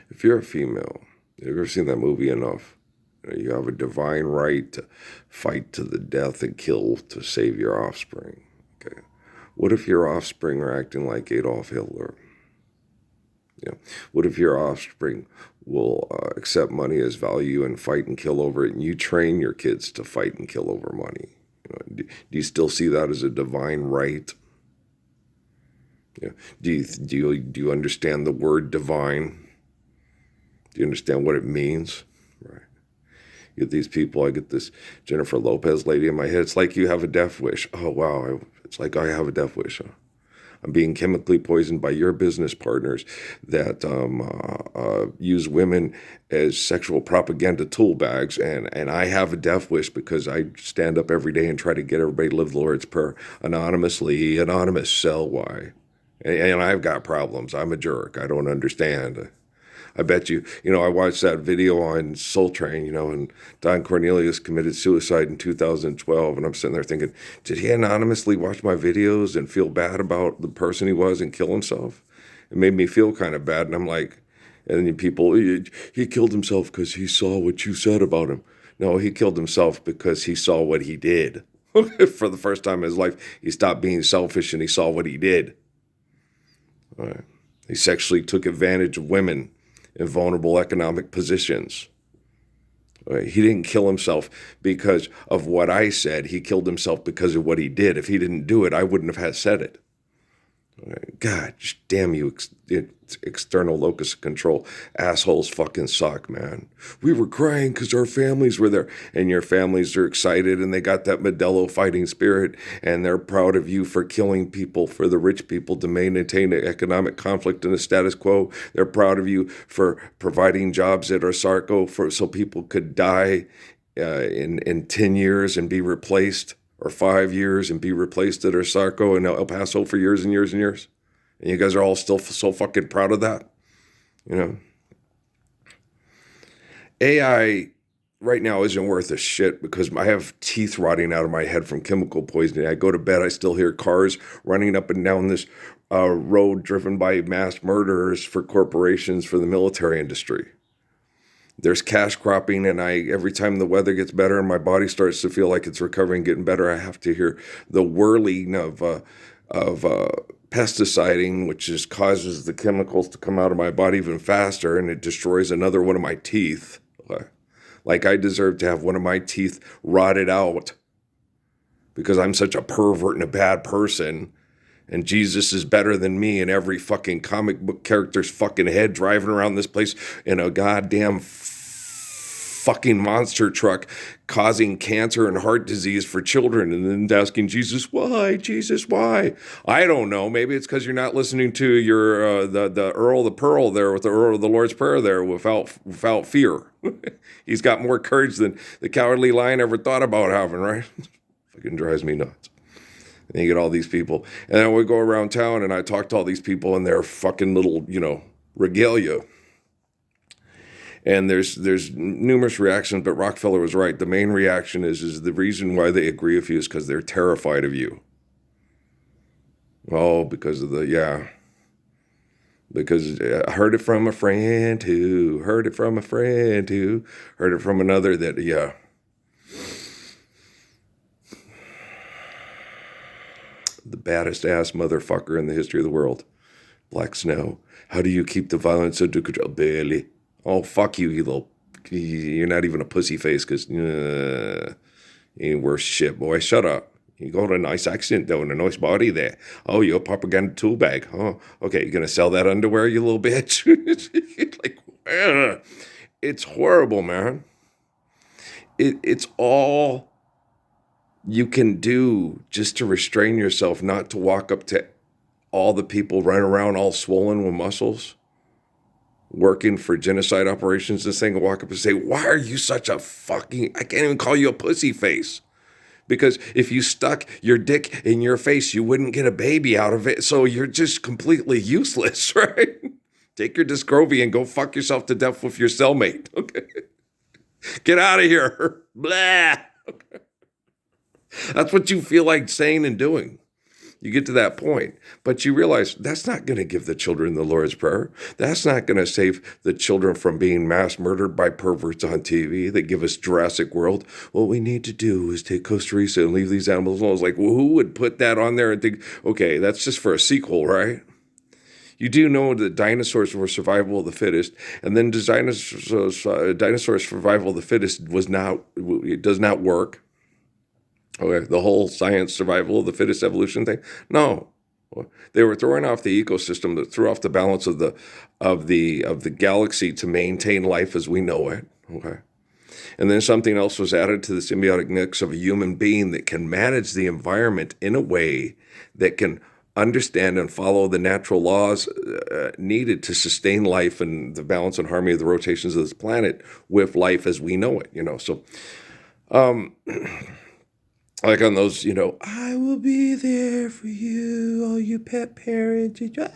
If you're a female, have you ever seen that movie Enough? You have a divine right to fight to the death and kill to save your offspring. Okay. What if your offspring are acting like Adolf Hitler? Yeah. What if your offspring will accept money as value and fight and kill over it, and you train your kids to fight and kill over money? Do you still see that as a divine right? Yeah. Do you understand the word divine? Do you understand what it means? Right. You get these people. I get this Jennifer Lopez lady in my head. It's like you have a death wish. Oh wow! It's like I have a death wish. Huh? I'm being chemically poisoned by your business partners that use women as sexual propaganda tool bags, and I have a death wish because I stand up every day and try to get everybody to live the Lord's Prayer anonymously. Anonymous, sell why? And I've got problems. I'm a jerk. I don't understand. I bet you, I watched that video on Soul Train, and Don Cornelius committed suicide in 2012. And I'm sitting there thinking, did he anonymously watch my videos and feel bad about the person he was and kill himself? It made me feel kind of bad. And I'm like, and then people, he killed himself because he saw what you said about him. No, he killed himself because he saw what he did. For the first time in his life, he stopped being selfish and he saw what he did. All right. He sexually took advantage of women in vulnerable economic positions. Right? He didn't kill himself because of what I said. He killed himself because of what he did. If he didn't do it, I wouldn't have said it. Right? God, damn you, external locus of control. Assholes fucking suck, man. We were crying because our families were there. And your families are excited and they got that Modelo fighting spirit and they're proud of you for killing people, for the rich people to maintain an economic conflict and the status quo. They're proud of you for providing jobs at Osarco so people could die in 10 years and be replaced, or 5 years and be replaced at Osarco and El Paso for years and years and years. And you guys are all still so fucking proud of that. AI right now isn't worth a shit because I have teeth rotting out of my head from chemical poisoning. I go to bed, I still hear cars running up and down this road driven by mass murderers for corporations for the military industry. There's cash cropping, and every time the weather gets better and my body starts to feel like it's recovering, getting better, I have to hear the whirling of pesticiding, which just causes the chemicals to come out of my body even faster, and it destroys another one of my teeth. Like I deserve to have one of my teeth rotted out because I'm such a pervert and a bad person. And Jesus is better than me and every fucking comic book character's fucking head driving around this place in a goddamn fucking monster truck causing cancer and heart disease for children, and then asking Jesus, why? I don't know. Maybe it's because you're not listening to your the Earl the Pearl there with the Earl of the Lord's Prayer there without fear. He's got more courage than the cowardly lion ever thought about having, right? Fucking drives me nuts. And you get all these people. And then we go around town and I talk to all these people and their fucking little, regalia. And there's numerous reactions, but Rockefeller was right. The main reaction is the reason why they agree with you is because they're terrified of you. Oh, because of because I heard it from a friend who heard it from a friend who heard it from another that, the baddest ass motherfucker in the history of the world. Black Snow. How do you keep the violence under control? Barely. Oh, fuck you, you're not even a pussy face because you ain't worth shit, boy. Shut up. You got a nice accent, though, and a nice body there. Oh, you're a propaganda tool bag. Oh, okay, you're going to sell that underwear, you little bitch? It's horrible, man. It's all you can do just to restrain yourself not to walk up to all the people running around all swollen with muscles, working for genocide operations, this thing, and walk up and say, why are you such a fucking, I can't even call you a pussy face. Because if you stuck your dick in your face, you wouldn't get a baby out of it. So you're just completely useless, right? Take your Discrovy and go fuck yourself to death with your cellmate. Okay. Get out of here. Blah. Okay. That's what you feel like saying and doing. You get to that point, but you realize that's not going to give the children the Lord's Prayer. That's not going to save the children from being mass murdered by perverts on TV that give us Jurassic World. What we need to do is take Costa Rica and leave these animals alone. It's like, well, who would put that on there and think, okay, that's just for a sequel, right? You do know that dinosaurs were survival of the fittest, and then dinosaurs survival of the fittest does not work. Okay, the whole science survival of the fittest evolution thing. No, they were throwing off the ecosystem that threw off the balance of the galaxy to maintain life as we know it. Okay, and then something else was added to the symbiotic mix of a human being that can manage the environment in a way that can understand and follow the natural laws needed to sustain life and the balance and harmony of the rotations of this planet with life as we know it. So. Like on those, I will be there for you, all you pet parents. Yeah.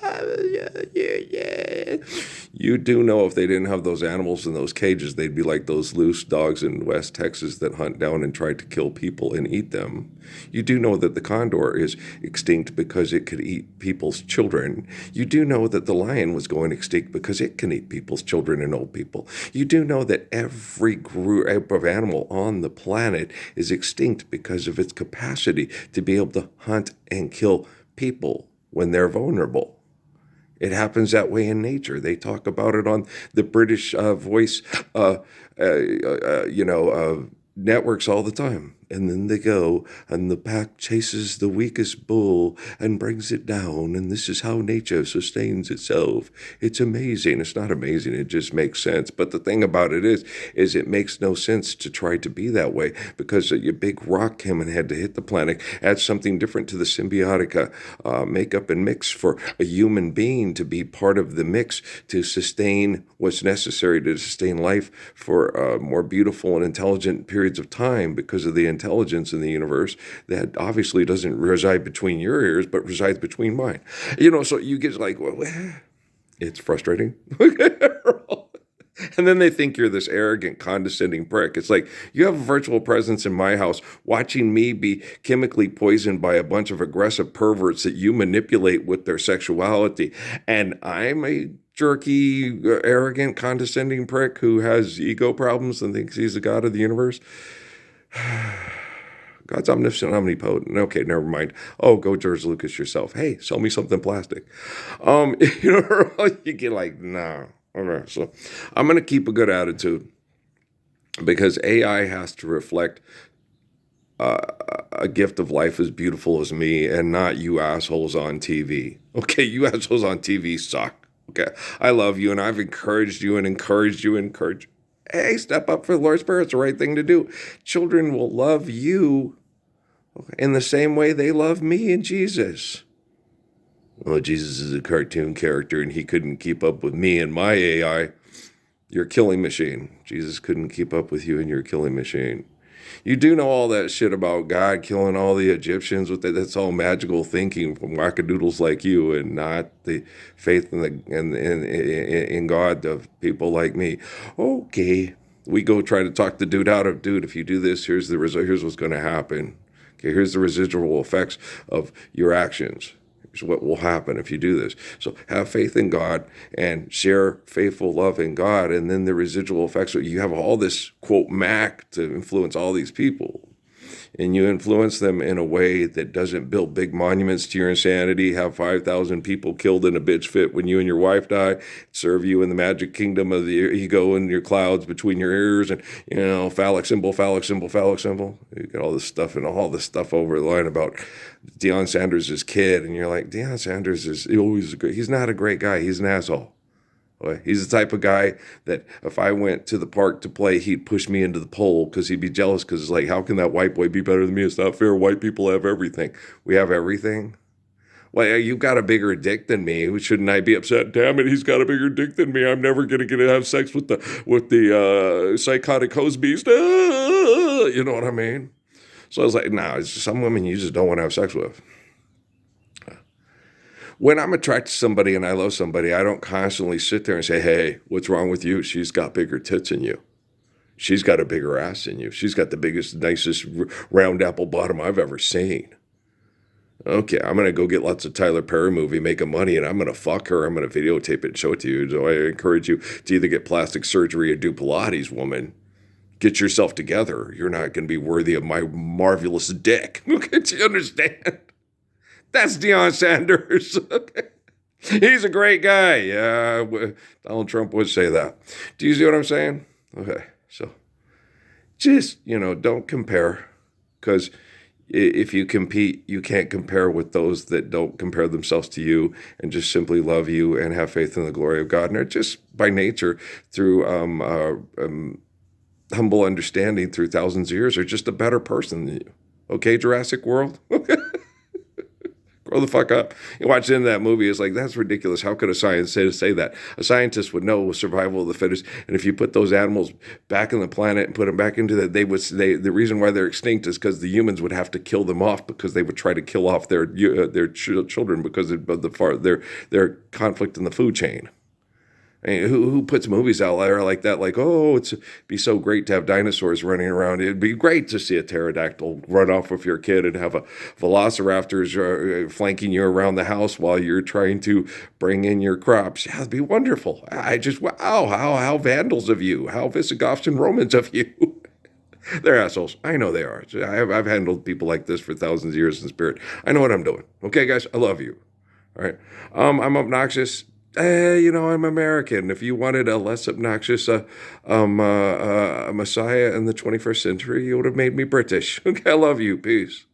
You do know if they didn't have those animals in those cages, they'd be like those loose dogs in West Texas that hunt down and try to kill people and eat them. You do know that the condor is extinct because it could eat people's children. You do know that the lion was going extinct because it can eat people's children and old people. You do know that every group of animal on the planet is extinct because of its capacity to be able to hunt and kill people when they're vulnerable. It happens that way in nature. They talk about it on the British Voice, networks all the time. And then they go, and the pack chases the weakest bull and brings it down. And this is how nature sustains itself. It's amazing. It's not amazing. It just makes sense. But the thing about it is it makes no sense to try to be that way because your big rock came and had to hit the planet, add something different to the symbiotic makeup and mix for a human being to be part of the mix to sustain what's necessary to sustain life for more beautiful and intelligent periods of time because of the intelligence in the universe that obviously doesn't reside between your ears, but resides between mine. So you get like, well, it's frustrating. And then they think you're this arrogant, condescending prick. It's like, you have a virtual presence in my house watching me be chemically poisoned by a bunch of aggressive perverts that you manipulate with their sexuality. And I'm a jerky, arrogant, condescending prick who has ego problems and thinks he's the god of the universe. God's omniscient, omnipotent. Okay, never mind. Oh, go George Lucas yourself. Hey, sell me something plastic. You get like, nah. Okay, so I'm going to keep a good attitude because AI has to reflect a gift of life as beautiful as me and not you assholes on TV. Okay, you assholes on TV suck. Okay, I love you and I've encouraged you and encouraged you and encouraged you. Hey, step up for the Lord's Prayer. It's the right thing to do. Children will love you in the same way they love me and Jesus. Well, Jesus is a cartoon character and he couldn't keep up with me and my AI. You're a killing machine. Jesus couldn't keep up with you and your killing machine. You do know all that shit about God killing all the Egyptians with that's all magical thinking from wackadoodles like you and not the faith in God of people like me. Okay, we go try to talk the dude out of, dude, if you do this, here's what's going to happen. Okay, here's the residual effects of your actions. What will happen if you do this. So have faith in God and share faithful love in God. And then the residual effects, you have all this, quote, Mac to influence all these people. And you influence them in a way that doesn't build big monuments to your insanity, have 5,000 people killed in a bitch fit when you and your wife die, serve you in the magic kingdom of the ego and your clouds between your ears, and, phallic symbol, phallic symbol, phallic symbol. You get all this stuff and all this stuff over the line about Deion Sanders' kid, and you're like, Deion Sanders is always he's not a great guy, he's an asshole. He's the type of guy that if I went to the park to play, he'd push me into the pole because he'd be jealous because it's like, how can that white boy be better than me? It's not fair. White people have everything. We have everything. Well, you've got a bigger dick than me. Shouldn't I be upset? Damn it, he's got a bigger dick than me. I'm never going to get to have sex with the psychotic hose beast. You know what I mean? So I was like, nah, it's some women you just don't want to have sex with. When I'm attracted to somebody and I love somebody, I don't constantly sit there and say, hey, what's wrong with you? She's got bigger tits than you. She's got a bigger ass than you. She's got the biggest, nicest round apple bottom I've ever seen. Okay, I'm gonna go get lots of Tyler Perry movie, making money, and I'm gonna fuck her. I'm gonna videotape it and show it to you. So I encourage you to either get plastic surgery or do Pilates, woman. Get yourself together. You're not gonna be worthy of my marvelous dick. Okay, do you understand? That's Deion Sanders. Okay. He's a great guy. Yeah, Donald Trump would say that. Do you see what I'm saying? Okay, so just, don't compare, because if you compete, you can't compare with those that don't compare themselves to you and just simply love you and have faith in the glory of God. And are just by nature, through humble understanding through thousands of years, are just a better person than you. Okay, Jurassic World? Grow the fuck up. You watch into that movie, it's like, that's ridiculous. How could a scientist say that? A scientist would know survival of the fittest. And if you put those animals back on the planet and put them back into that, the reason why they're extinct is because the humans would have to kill them off, because they would try to kill off their children because of their conflict in the food chain. I mean, who puts movies out there like that? Like, oh, it'd be so great to have dinosaurs running around. It'd be great to see a pterodactyl run off with your kid and have a velociraptors flanking you around the house while you're trying to bring in your crops. Yeah, it'd be wonderful. I just, wow, how Vandals of you, how Visigoths and Romans of you. They're assholes. I know they are. I've handled people like this for thousands of years in spirit. I know what I'm doing. Okay, guys, I love you. All right. I'm obnoxious. I'm American. If you wanted a less obnoxious Messiah in the 21st century, you would have made me British. Okay, I love you. Peace.